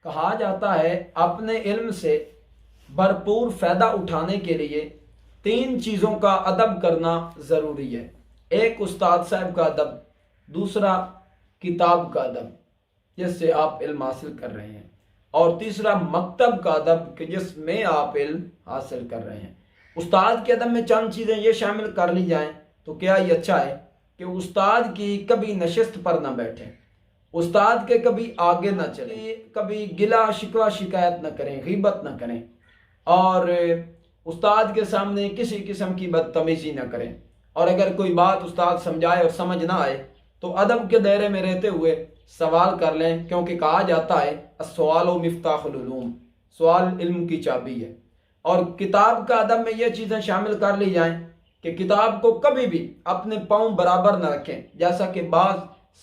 کہا جاتا ہے اپنے علم سے بھرپور فائدہ اٹھانے کے لیے 3 چیزوں کا ادب کرنا ضروری ہے۔ ایک استاد صاحب کا ادب، دوسرا کتاب کا ادب جس سے آپ علم حاصل کر رہے ہیں، اور تیسرا مکتب کا ادب کہ جس میں آپ علم حاصل کر رہے ہیں۔ استاد کے ادب میں چند چیزیں یہ شامل کر لی جائیں تو کیا یہ اچھا ہے کہ استاد کی کبھی نشست پر نہ بیٹھیں، استاد کے کبھی آگے نہ چلیں، کبھی گلا شکوہ شکایت نہ کریں، غیبت نہ کریں، اور استاد کے سامنے کسی قسم کی بدتمیزی نہ کریں، اور اگر کوئی بات استاد سمجھائے اور سمجھ نہ آئے تو ادب کے دائرے میں رہتے ہوئے سوال کر لیں، کیونکہ کہا جاتا ہے السؤال مفتاح العلوم، سوال علم کی چابی ہے۔ اور کتاب کا ادب میں یہ چیزیں شامل کر لی جائیں کہ کتاب کو کبھی بھی اپنے پاؤں برابر نہ رکھیں، جیسا کہ بعض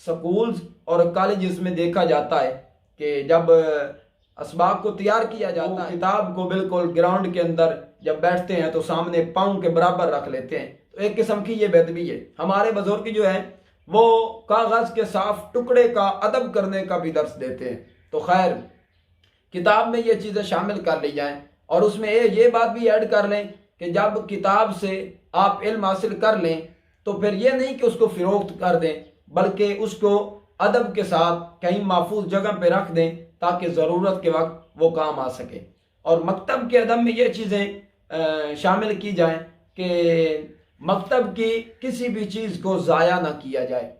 سکولز اور کالجز میں دیکھا جاتا ہے کہ جب اسباق کو تیار کیا جاتا ہے کتاب کو بالکل گراؤنڈ کے اندر جب بیٹھتے ہیں تو سامنے پاؤں کے برابر رکھ لیتے ہیں، تو ایک قسم کی یہ بدبی ہے۔ ہمارے بزرگ جو ہیں وہ کاغذ کے صاف ٹکڑے کا ادب کرنے کا بھی درس دیتے ہیں۔ تو خیر، کتاب میں یہ چیزیں شامل کر لی جائیں، اور اس میں یہ بات بھی ایڈ کر لیں کہ جب کتاب سے آپ علم حاصل کر لیں تو پھر یہ نہیں کہ اس کو فروخت کر دیں، بلکہ اس کو ادب کے ساتھ کہیں محفوظ جگہ پہ رکھ دیں تاکہ ضرورت کے وقت وہ کام آ سکے۔ اور مکتب کے ادب میں یہ چیزیں شامل کی جائیں کہ مکتب کی کسی بھی چیز کو ضائع نہ کیا جائے۔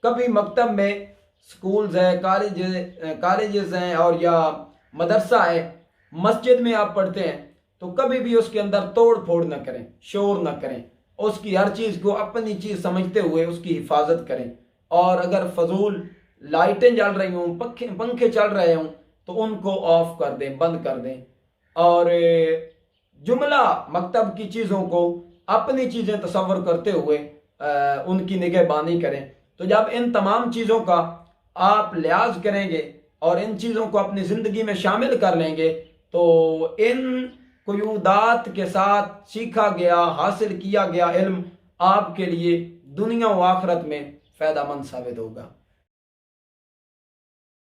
کبھی مکتب میں سکولز ہیں، کالجز ہیں اور یا مدرسہ ہے، مسجد میں آپ پڑھتے ہیں تو کبھی بھی اس کے اندر توڑ پھوڑ نہ کریں، شور نہ کریں، اس کی ہر چیز کو اپنی چیز سمجھتے ہوئے اس کی حفاظت کریں، اور اگر فضول لائٹیں جل رہی ہوں، پنکھے چل رہے ہوں تو ان کو آف کر دیں، بند کر دیں، اور جملہ مکتب کی چیزوں کو اپنی چیزیں تصور کرتے ہوئے ان کی نگہبانی کریں۔ تو جب ان تمام چیزوں کا آپ لحاظ کریں گے اور ان چیزوں کو اپنی زندگی میں شامل کر لیں گے تو ان قیودات کے ساتھ سیکھا گیا، حاصل کیا گیا علم آپ کے لیے دنیا و آخرت میں فائدہ مند ثابت ہوگا۔